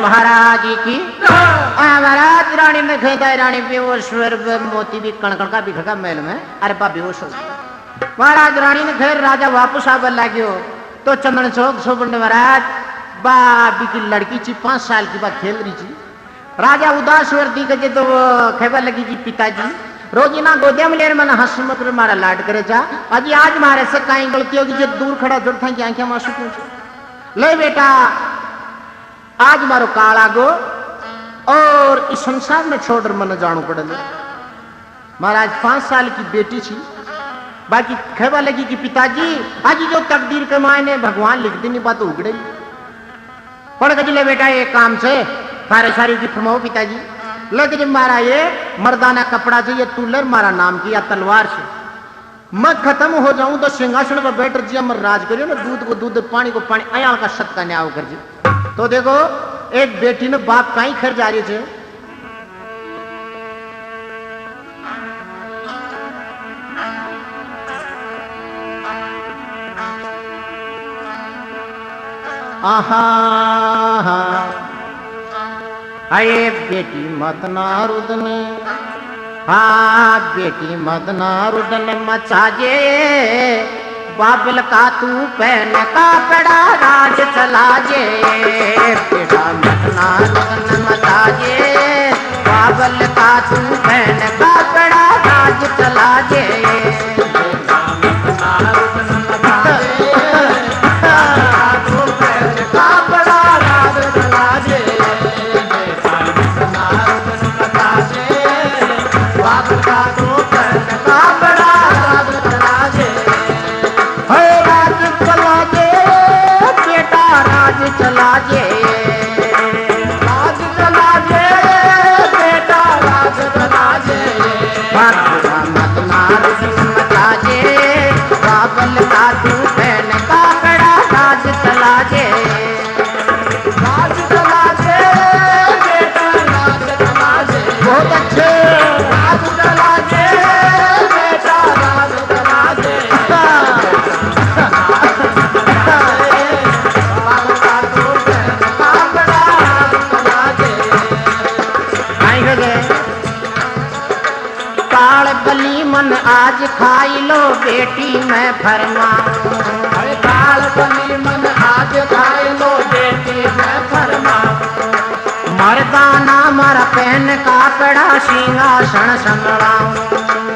महाराज की महाराज रानी ने खेदा रानी बेहोश मोती भी कणकण का बिखर महल में अरे बा बेहोश हो महाराज रानी ने फिर राजा वापस आवे लाग्यो तो चंदन चौक सोबंड महाराज बाबी की लड़की ची 5 साल की बात खेल रही थी राजा उदास वर्दी के तो खेबा लगी जी पिताजी रोजीना गोदिया में लेर मन हंस मत मारा लाड करे जा अजी आज मारे से कहीं गलती होगी जो दूर खड़ा जुड़ था की आंखें मासू पूछे ले बेटा आज मारो काला गो और इस संसार में छोड़ मन जानू पड़े महाराज 5 साल की बेटी थी बाकी खेबा लगी कि पिताजी आज जो तकदीर के मायने भगवान लिख देनी बात उगड़े पढ़ गजले बेटा ये काम से सारे सारी की फरमाओ पिताजी लेकिन मारा ये मर्दाना कपड़ा चाहिए तूलर मारा नाम किया तलवार से मैं खत्म हो जाऊं तो सिंहासन पर बैठ जी अमर राज करियो ना दूध को दूध पानी को पानी अयाल का सत्ता न्याव कर जी तो देखो एक बेटी ने बाप कहीं खर जा रही थे आहा अरे बेटी मत ना रुदन हाँ बेटी मत ना रुदन मचाजे बाबल का तू पहन का पड़ा राज चला जे बेटा मत ना रुदन मचाजे बाबल का तू पहन का पड़ा राज चला जे आज खाई लो बेटी मैं फरमा काल बनी मन आज खाई लो बेटी मैं फरमा मर्दाना मर पहन का पड़ा सिंहासन संभलाऊं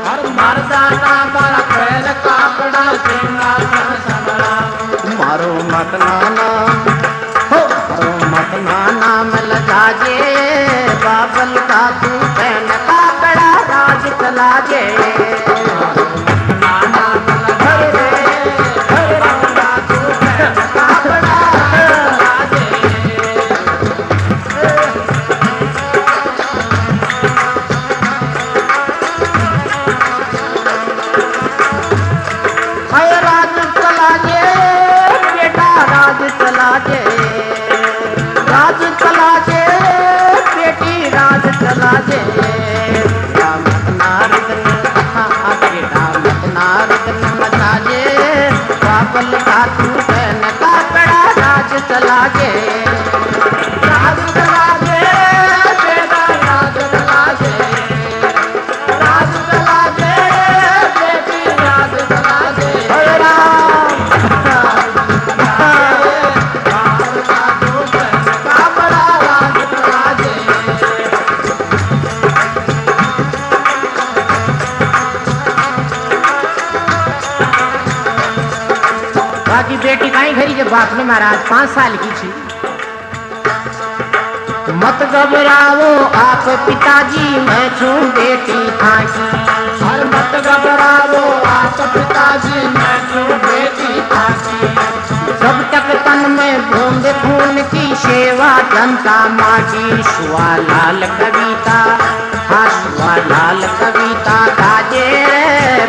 हर मर्दाना मर पहन का पड़ा सिंहासन संभलाऊं मारो मत नाना हो मारो मत नाना मल जाजे बाबल का तू पहन का पड़ा राज चला जे बेटी काई घरी जब बाप ने महाराज 5 साल की थी मत घबराओ आप पिताजी मैं छू बेटी खाकी और मत घबराओ आप पिताजी मैं छू बेटी खाकी जब तक तन में बूंद खून की सेवा जनता माँ की सुआ लाल कविता हाँ सुआ लाल कविता गाजे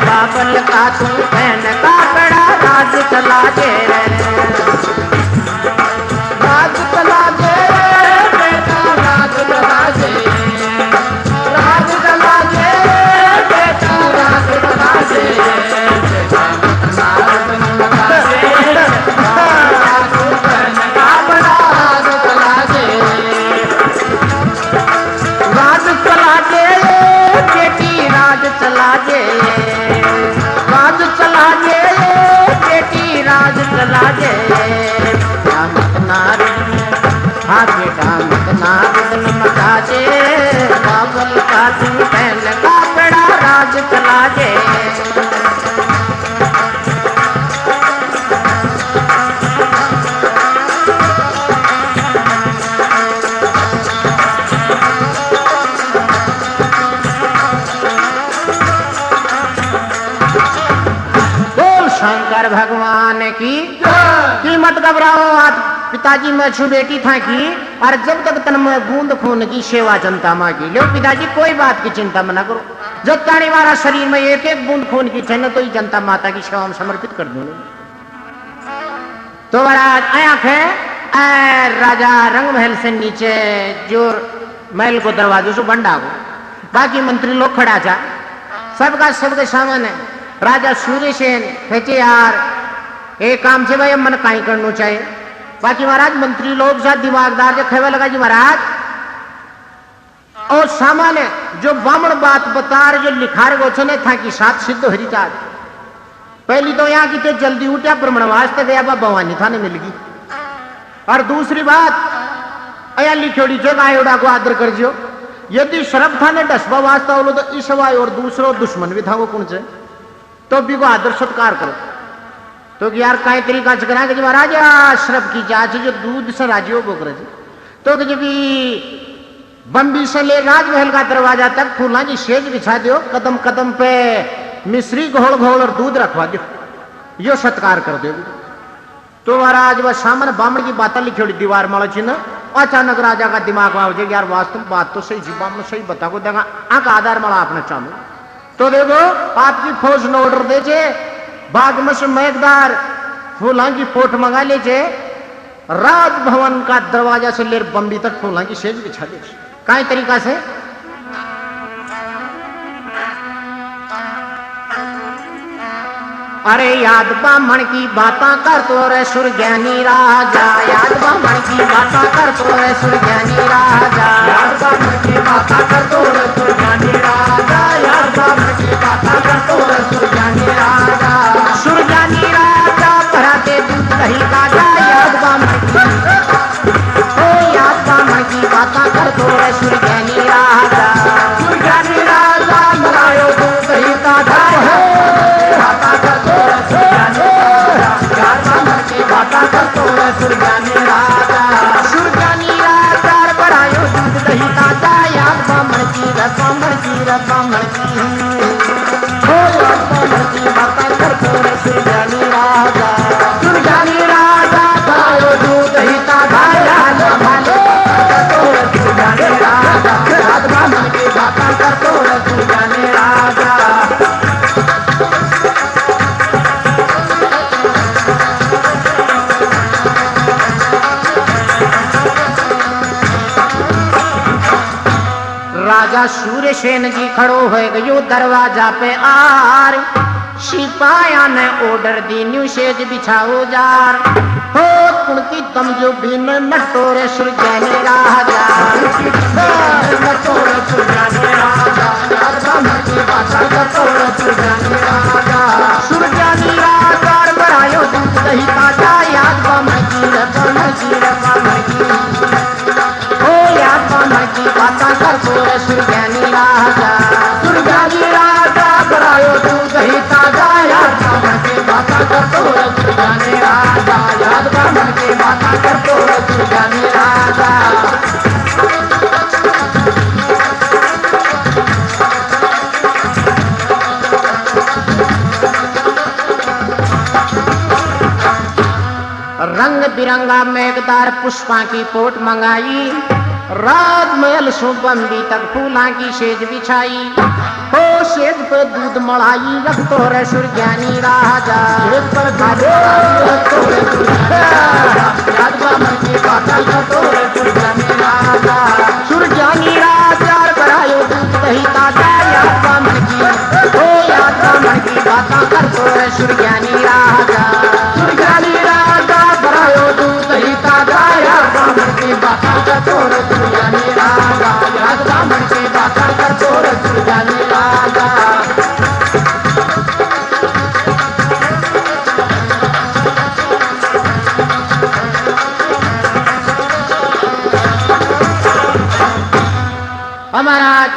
बाबल का तू पहन का बड़ा राज चला जे राज चला जे बेटा राज चला जे राज चला जे बेटा राज चला जे शंकर भगवान की मत घबराओ, आप पिताजी मैं छु बेटी था की, और जब तक तन में बूंद खून की सेवा जनता माँ की। लो पिताजी कोई बात की चिंता मत करो, जब तानी हमारा शरीर में एक एक बूंद खून की चैन तो ही जनता माता की सेवा में समर्पित कर दूंगा। तो महाराज आंख है राजा रंग महल से नीचे जो महल को दरवाजों से बंदा हो, बाकी मंत्री लोग खड़ा था, सबका सबके सामने राजा सूर्यसेन कहते यार एक काम से भाई मन काई करना चाहिए। बाकी महाराज मंत्री लोग साथ दिमागदार जो खेवे लगा जी महाराज, और सामान्य जो बामण बात बता रहे जो लिखार गोचने था कि साथ सिद्ध हरी चार पहली तो यहाँ की जल्दी उठा ब्रह्मणवास तक गया भवानी थाने मिल गई, और दूसरी बात अया लिखोड़ी जो गायोड़ा को आदर कर जो, यदि शरब थाने डसबा वास्ता हो तो इस वाय और दूसरो दुश्मन भी था वो कौन से तो भी को आदर सत्कार करो। तो कि यार कई तरीका से करा कि महाराज शरब की जांच जो दूध से राजियों को करे तो कि जब बम्बी से ले राजमहल का दरवाजा तक फूला की सेज बिछा दो, कदम कदम पे मिश्री घोल घोल और दूध रखवा दो, यो सत्कार कर दो। तो महाराज वह सामने बामण की बातें लिखी होड़ी दीवार माला चिन्ह, अचानक राजा का दिमाग में हो यार वास्तव बात तो सही जी, बामण सही बता को देगा आंख आधार माला आपने चालू। तो देखो आपकी फौज ने ऑर्डर दे जे बाग में से मेघदार फूलों की पोट मंगा ले जे, राजभवन का दरवाजा से लेकर बम्बी तक फूलों की सेज बिछा दे। कई तरीका से अरे याद बामण की बाता कर तो रे सुरज्ञानी राजा, याद बामण की बाता कर तो रे सुरज्ञानी राजा, याद बामण की बाता कर तो रे सुरज्ञानी राजा, याद बामण की बाता कर तो रे सुरज्ञानी राजा, सुरज्ञानी राजा भराते दूध दही काजा, याद बामण की बाता कर तो रे सुरज्ञानी राजा, सुरज्ञानी राजा मलायो दूध दही काजा सुरज्ञानी राजा, सुरज्ञानी राजा बढ़ायो दूध दही ताजा, याद बामण की बामण की बामण की हो याद बामण की बाता कर तो सुरज्ञानी राजा, सुरज्ञानी राजा बढ़ायो दूध दही ताजा, याद बामण की सुरज्ञानी राजा, याद बामण की बाता कर तो सुरज्ञानी राजा। राजा सूर्यसेन जी खड़ो हो गयो दरवाजा पे आर, सिपाहिया ने ऑर्डर दी न्यू सेज बिछाओ जार, हो कुणकी दम जो भी में मटोरे सुरज्ञानी राजा, मटोरे सुरज्ञानी राजा, बामण की बाता मटोरे सुरज्ञानी राजा, सुरज्ञानी राजा बढ़ायो दूध दही ताजा, याद बामण की बामण की बामण की हो याद बामण की बाता कर तो सुरज्ञानी राजा, सुरज्ञानी राजा बढ़ायो दूध दही ताजा, याद बामण की बाता कर तो सुरज्ञानी राजा, याद बामण की बाता कर तो सुरज्ञानी राजा। रंग बिरंगा मेघदार पुष्पा की पोट मंगाई, राजमहल सो बम्बी तक फूला की सेज बिछाई, हो सेज पे दूध मढ़ाई रख तो रे सुरज्ञानी राजा, सेज पर रख तो रे याद बामण की बाता कर तो रे सुरज्ञानी राजा, सुरज्ञानी राजा बढ़ायो दूध दही ताजा, याद बामण की हो याद बामण की बाता कर तो रे सुरज्ञानी राजा, सुरज्ञानी राजा बढ़ायो दूध दही ताजा, याद बामण की बाता कर तो रे सुरज्ञानी राजा, याद बामण की बाता कर तो रे सुरज्ञानी राजा। महाराज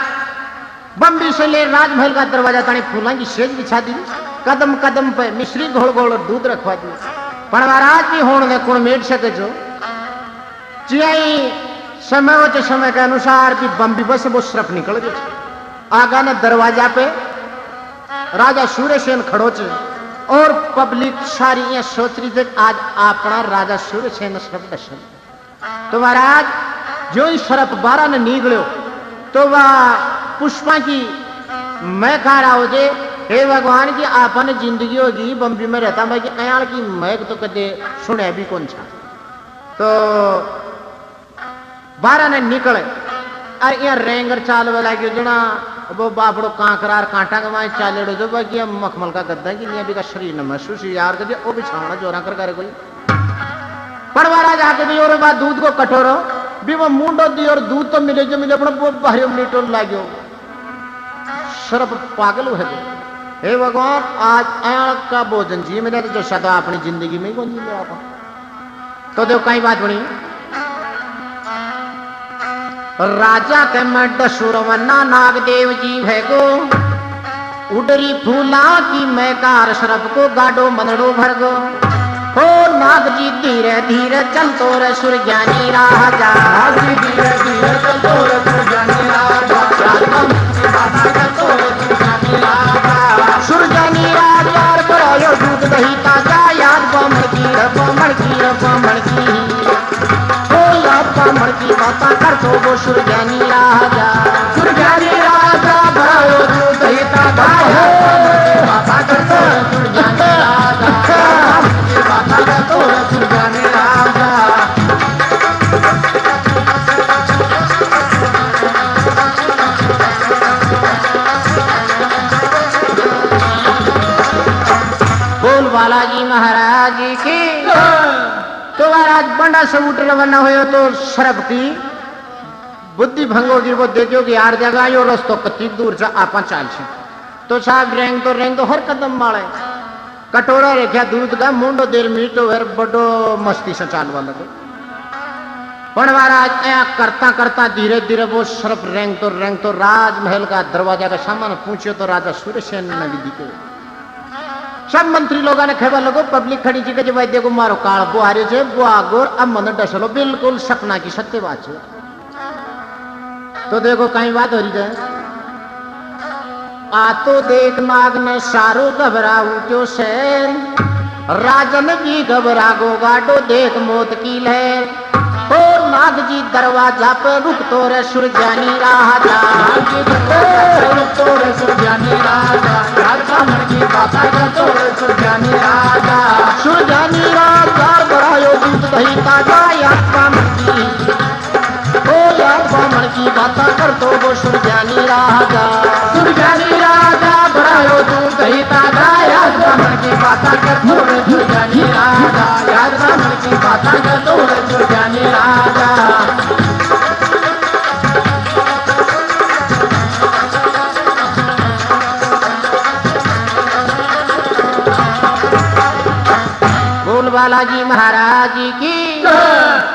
बम्बी से ले राजमहल का दरवाजा तानी फूलों की सेज बिछा दी, कदम कदम पे मिश्री घोल घोल और दूध रखवा दी, पर महाराज भी होने कुण मेट सके जो चियाई समय समय के अनुसार भी बम्बी बस वो सिर्फ निकल गए। आगा ने दरवाजा पे राजा सूर्यसेन खड़ो चे, और पब्लिक सारी ये सोच रही थी आज अपना राजा सूरसेन शब्द दर्शन। तो महाराज जो ही सरप 12 ने निकलो तो वह पुष्पा की मैं कह रहा हो जे हे भगवान की आपने जिंदगी होगी बम्बी में रहता मैं कि अयाल की महक तो कदे सुने भी कौन सा। तो 12 ने निकले और यहाँ रेंगर चाल वाला क्यों जना वो बापड़ो कांकरार कांटा के वहां चाले जो बाकी मखमल का गद्दा की नहीं अभी का शरीर न महसूस यार कर वो भी छावना जोरा कर करे कोई पड़वारा जाके भी और बात दूध को कटोरो भी वो मुंडो दी और दूध तो मिले जो मिले अपना वो बाहरी मिनटों लागो सरप पागल है। हे भगवान आज आया का भोजन जी मिले तो जो सदा अपनी जिंदगी में ही कौन जी मिला तो देखो कई बात बनी राजा के मड सुरवन्ना नागदेव जी भैगो उडरी फूला की मैं कार सरप को गाडो मनड़ो भरगो हो नाग जी धीरे धीरे चलतो रे सुरज्ञानी राजा धीरे धीरे चलतो रे सुरज्ञानी राजा सुरज्ञानी राजा करायो दूध दही ताजा याद बमण की हो याद बमण की बाता कर तो वो सुरज्ञानी राजा करायो दूध दही ताजा बाता कर तो सुरज्ञानी राजा बोल बालाजी महाराज की। तो महाराज बंडा से उठ रवाना हो तो सरप की बुद्धि भंग होगी वो देखो कि यार जगह यो रस्तो कति दूर से आपा चाल से तो साहब रेंग तो हर कदम मारे कटोरा रेख्या दूध का मुंडो देर मीठो है बड़ो मस्ती से चालवा लगे पण महाराज ऐसा करता करता धीरे धीरे वो सरप रेंग तो राजमहल का दरवाजा का सामान पूछो तो राजा सूरसेन ने भी दिखे। सब मंत्री लोगों ने खबर लगो पब्लिक खड़ी थी कि वैद्य को मारो काल वो हारे छे वो आगोर अब मन डसलो बिल्कुल सपना की सत्य बात है। तो देखो कहीं बात हो रही है आ तो देख नाग ने सारो घबरा उठो शहर राजन भी घबरा गो गाडो देख मौत की लहर ओ नाग जी दरवाजा पे रुक तो रे सुरज्ञानी राजा रुक तो रे सुरज्ञानी राजा राजमन की बाता कर तो रे सुरज्ञानी राजा बढ़ायो दूध दही ताजा याद बामन की बाता कर तो वो सुरज्ञानी राजा बढ़ायो दूध दही ताजा याद बामन की बाता कर तो रे सुरज्ञानी राजा याद बामन की बाता कर तो रे सुरज्ञानी राजा। बोल बालाजी महाराज की।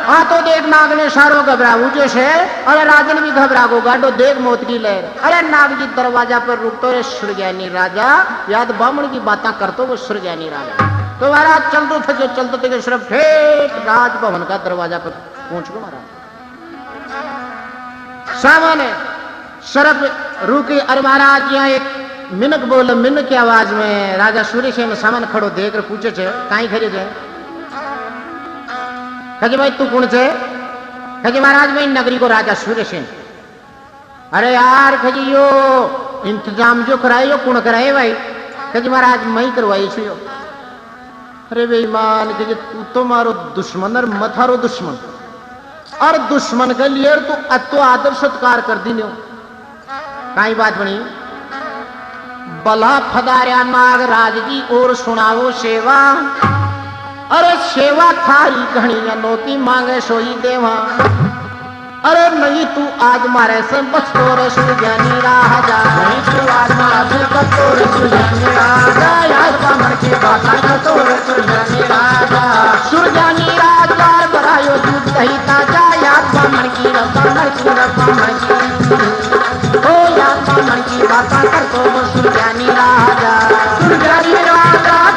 हाँ तो देख नाग ने सारो घबरा उठे से अरे राजन भी घबरा गो गाडो देख मौत की लहर अरे नाग जी दरवाजा पर रुकतो रे सुरज्ञानी राजा याद बामण की बातें करतो वो सुरज्ञानी राजा। तो महाराज चलते थे सिर्फ ठेठ राजभवन का दरवाजा पर पहुंच गो महाराज सामने सरप रुकी अरे महाराज यहाँ एक मिनक बोल मिनक की आवाज में राजा सूरसेन सामान खड़ो देख पूछे छे कहीं खड़े छे कहे भाई तू कौन छे कहे महाराज मैं नगरी को राजा सूरसेन। अरे यार कहे यो इंतजाम जो कराए यो कौन कराए भाई कहे महाराज मैं करवाई छे यो। अरे बेईमान कहे तू तो मारो दुश्मन और मथारो दुश्मन और दुश्मन के लिए तू अतो आदर सत्कार कर दी कहीं बात बनी बला फदार्या नाग राज जी और सुनाओ सेवा अरे सेवा थारी घनी अनोखी मांगे सोई देवा अरे नहीं तू आज मारे से बचतो रे सुरज्ञानी राजा नहीं तू आज मारे से बचतो रे सुरज्ञानी राजा याद बामण की बाता करतो रे सुरज्ञानी राजा बढ़ायो दूध दही ताजा याद बामण की ओ याद बामण की बाता करतो वो सुरज्ञानी राजा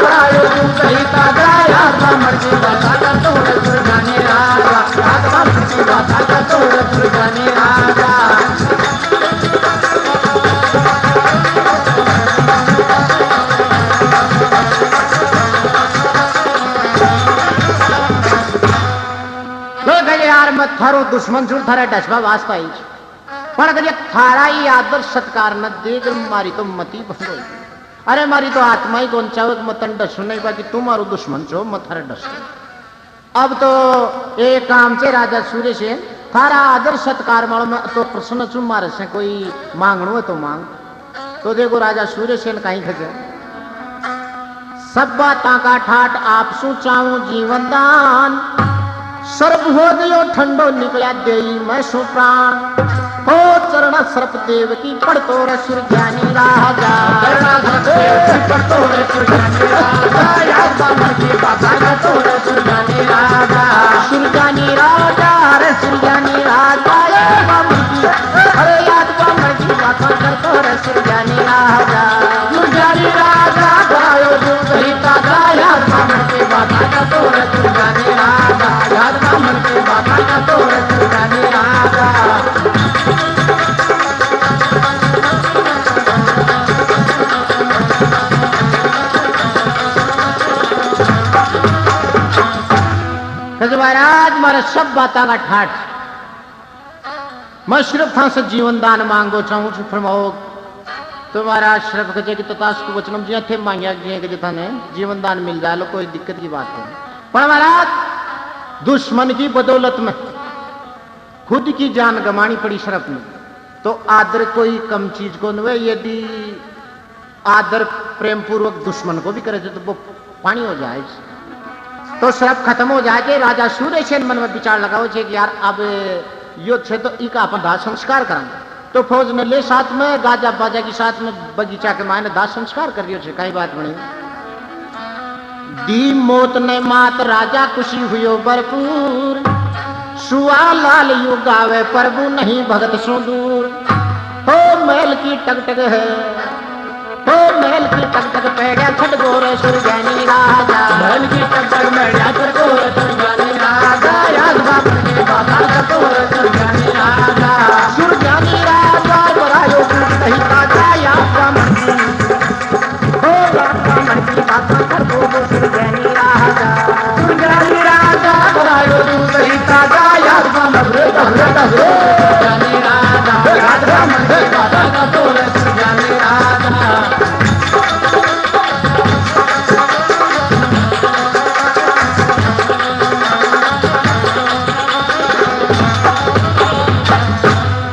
बढ़ायो दूध दही ताजा याद बामण की बाता करतो रे सुरज्ञानी राजा याद बामण की बाता करतो रे सुरज्ञानी राजा। में थारो दुश्मन जुड़ थारा डसबा वास पाई पण अगर ये थारा ही आदर सत्कार न देख मारी तो मती बंद होगी। अरे मारी तो आत्मा ही कौन चाहो मतन डसो नहीं बाकी तुम्हारो दुश्मन छो मत थारा डस। अब तो एक काम से राजा सूर्य से थारा आदर सत्कार मारो में तो प्रश्न चुन मारे से कोई मांगणो है तो मांग। तो देखो राजा सूर्य सेन कहीं खजे सब बाता का ठाट आप सोचाऊं जीवन दान सर्व हो गयो ठंडो निकला देई मैं सुप्राण हो चरण सर्प देव की पढ़तो रे सुरज्ञानी राजा चरण सर्प देव की पढ़तो रे सुरज्ञानी राजा याद बामन की बाबा करतो रे सुरज्ञानी राजा सुरज्ञानी राजा रे सुरज्ञानी राजा याद बामन की अरे याद बामन की बाबा करतो रे सुरज्ञानी राजा सुरज्ञानी राजा गायो दूध ही ताजा याद बामन की बाबा करतो रे सुरज्ञानी राजा याद बामन की बाबा करतो रे सुरज्ञानी राजा। महाराज मारे सब बाता का ठाठ मैं सिर्फ था से जीवन दान मांगो चाहूँ फरमाओ तुम्हारा सिर्फ कहे कि तथास्तु वचनम जी थे मांगिया कि जिता ने जीवन दान मिल जाए लो कोई दिक्कत की बात नहीं। पर महाराज दुश्मन की बदौलत में खुद की जान गंवानी पड़ी शरफ में तो आदर कोई कम चीज को नहीं। यदि आदर प्रेम पूर्वक दुश्मन को भी करे तो वो पानी हो जाए तो सब खत्म हो जाए। राजा सूर्यसेन मन में विचार लगाओ कि यार अब युद्ध है तो इका अपन दाह संस्कार करेंगे। तो फौज ने ले साथ में गाजा बाजा के साथ में बगीचा के मायने दाह संस्कार कर दियो कई बात बनी दी मौत ने मात राजा खुशी हुयो भरपूर सुआ लाल यु गावे प्रभु नहीं भगत सो दूर हो महल की टकटक है हो महल की टकटक पेड़िया खटगोर सुरज्ञानी राजा महल की टकटक पेड़िया खटगोर सुरज्ञानी राजा याद बाबन के बाबा खटगोर सुरज्ञानी राजा सुरज्ञानी राजा बरायो दूध नहीं ताजा याद बाबन हो याद बाबन की बाबा खटगोर सुरज्ञानी राजा सुरज्ञानी राजा बरायो दूध नहीं ताजा याद बाबन सुरज्ञानी राजा याद बाबन के बाबा खटगोर सुरज्ञानी राजा।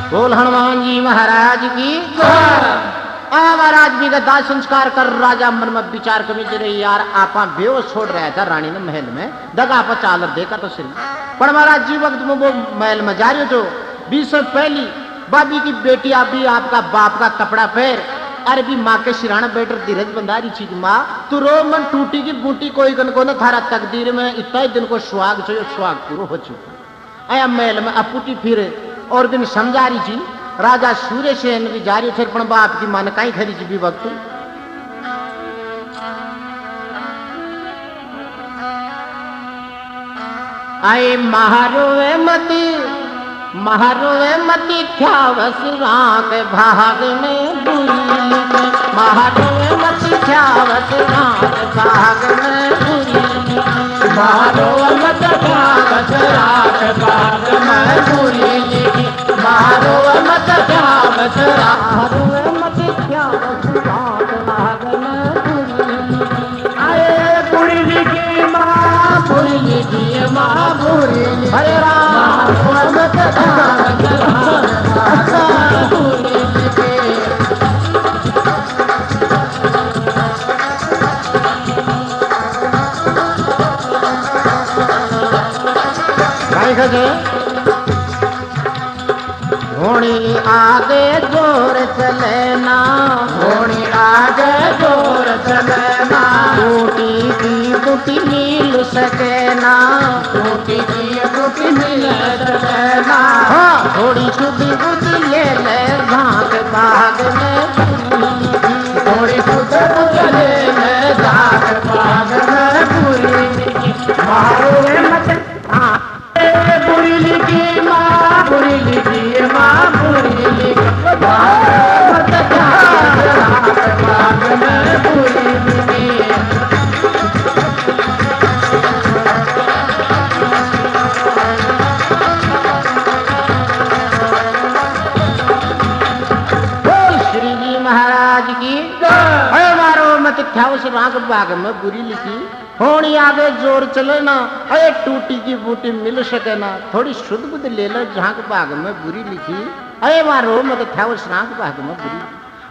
बोल हनुमान जी महाराज की महाराज जी का दाह संस्कार कर राजा मन में विचार कमी रही यार आपा बेहोश छोड़ रहा था रानी ने महल में दगा पर चालर देखा तो सिर पर महाराज जी वक्त में वो महल में जा रही हो 20 वर्ष पहली बाबी की बेटी आप भी आपका बाप का कपड़ा पहन अरे भी माँ के सिराना बैठर धीरज बंधारी चीज माँ तू रो मन टूटी की बूटी कोई गन को न थारा तकदीर में इतना दिन को सुहाग जो सुहाग पूरा हो चुका आया महल में अपुटी फिर और दिन समझा रही थी राजा सूर्यसेन भी जा रही फिर पण बाप की मन कहीं खरी थी भी वक्त आए महारोवे मती क्या वसराक भाग में बुरी महारोवे मती क्या वसराक भाग में बुरी महारोवे मत क्या वसराक भाग में बुरी महारोवे मत क्या वसराक मत क्या वसराक भाग में बुरी आए बुरी की माँ बुरी की माँ बुरी हरे राम मत घोड़ी आगे जोर चलेना घोड़ी आगे जोर चलेना टूटी की बूटी मिल सकेना टूटी की बूटी मिल सकेना थोड़ी छुपी बुद्धि ले ले भाग भाग में थोड़ी छुपी बुद्धि ले ले भाग भाग में पूरी मारो मत बुरी लिखी माँ बुरी लिखी माँ बुरी लिखी मत भाग में पूरी लिखी था उस राग बाग में बुरी लिखी होनी आगे जोर चले ना अरे टूटी की बूटी मिल सके ना थोड़ी शुद्ध बुद्ध ले लो झांक बाग में बुरी लिखी अरे वहां रो मत था उस राग बाग में बुरी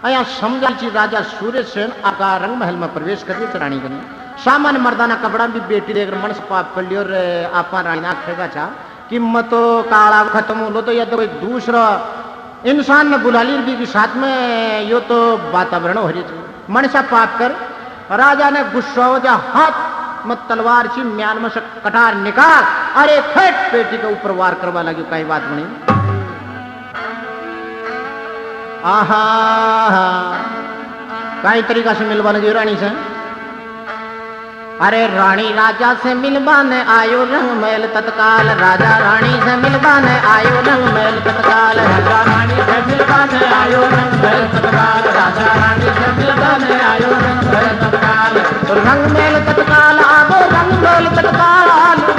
अया समझा जी राजा सूर्य सेन आका रंग महल में प्रवेश करिए रानी करी सामान्य मर्दाना कपड़ा भी बेटी देख मन से पाप कर लियो रे आपा रानी ना खेगा चा कि मतो काला खत्म हो लो तो या तो कोई दूसरा इंसान ने बुला ली भी साथ में यो तो वातावरण हो रही मन सा पाप कर राजा ने गुस्सा हो जा हाथ मत तलवार ची म्यान में से कटार निकाल अरे फेट पेटी के ऊपर वार करवा लगी कई बात बनी आहा कई तरीका से मिलवा लगी रानी से अरे रानी राजा से मिलवाने आयो रंग महल तत्काल राजा रानी से मिलवाने आयो रंग महल तत्काल राजा रानी से मिलवाने आयो रंग महल तत्काल राजा रानी से मिलवाने आयो रंग महल तत्काल रंग महल तत्काल आगो रंग महल तत्काल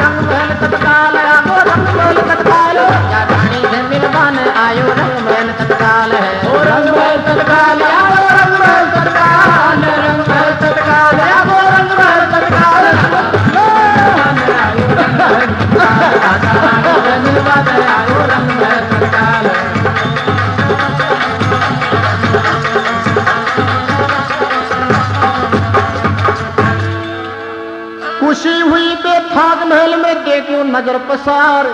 रंग महल तत्काल आगो रंग महल तत्काल राजा रानी से मिलवाने आयो रंग महल तत्काल है ओ रंग महल तत्काल आगो रंग महल तत्काल रंग महल तत्काल आगो रंग महल खुशी हुई बेथाग महल में देखो नजर पसार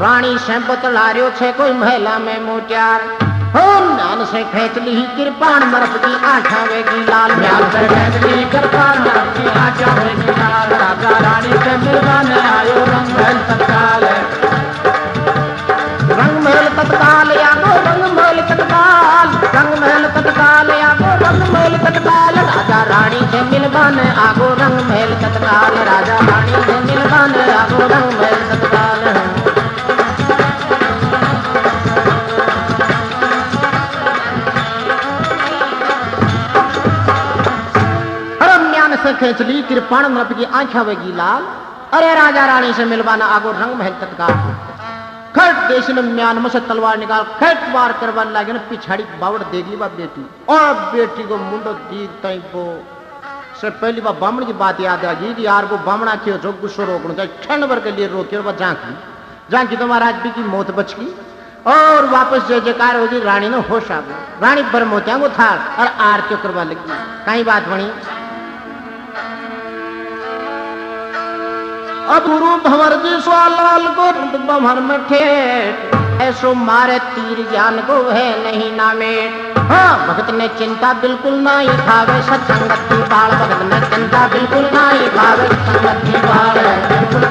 रानी से बतलारियो छे कोई महिला में मोचार म्यान से खेच ली कृपाण मरफ की आशा वेगी लाल म्यान से खेच ली कृपाण मरफ की आशा वेगी लाल राजा रानी से मिलवाने आयो रंग महल तत्काल रंग महल तत्काल आगो रंग महल तत्काल रंग महल तत्काल आगो रंग महल तत्काल राजा रानी से मिलवाने आगो रंग महल तत्काल राजा रानी से मिलवाने आगो रंग महल तत्काल से खेच ली कृपाण नृप की आंखें वेगी लाल अरे राजा रानी से मिलवाना आगो रंग महल तत्काल खट देश ने म्यान में से तलवार निकाल खट वार करवा लगे ना पिछाड़ी बावड़ देख ली बा बेटी और बेटी को मुंडो दी तई को से पहली बार बामण की बात याद आ गई कि यार वो बामणा क्यों जो गुस्सो रोकना चाहिए क्षण भर के लिए रोके और झांकी तो महाराज भी की मौत बच गई और वापस जय जयकार होगी रानी ने होश आ गई रानी बरमोतिया को था और आरती करवा लगी कई बात बनी अब गुरु भंवर जी स्वालाल को भंवर में ठेठ ऐसो मारे तीर ज्ञान को है नहीं नामेट हाँ भगत ने चिंता बिल्कुल नहीं भावे सत्संगत की बाल भगत ने चिंता बिल्कुल नहीं भावे सत्संगत की बाल बिल्कुल